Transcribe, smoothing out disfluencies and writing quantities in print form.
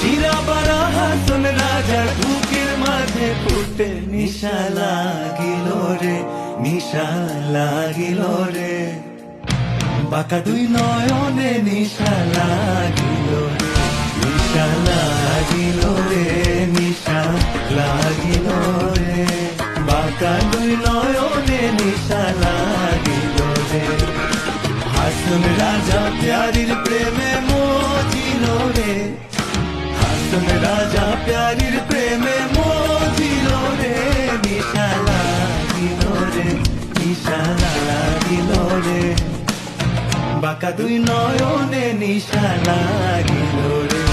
হীরাবারা হাসন রাজার বুকের মাঝে ফুটে নিশা লাগিল রে, নিশা লাগিল রে। বাঁকা দুই নয়নে নিশা লাগিল রে, নিশা লাগিল রে, নিশা লাগিল রে। বাঁকা দুই নয়নে নিশা লাগিল রে। হাসন রাজা প্যারির প্রেমে মজিল রে, হাসন রাজা প্যারির প্রেমে মজিল রে। নিশা লাগিল রে, নিশা লাগিল রে। বাঁকা দুই নয়নে নিশা লাগিল রে।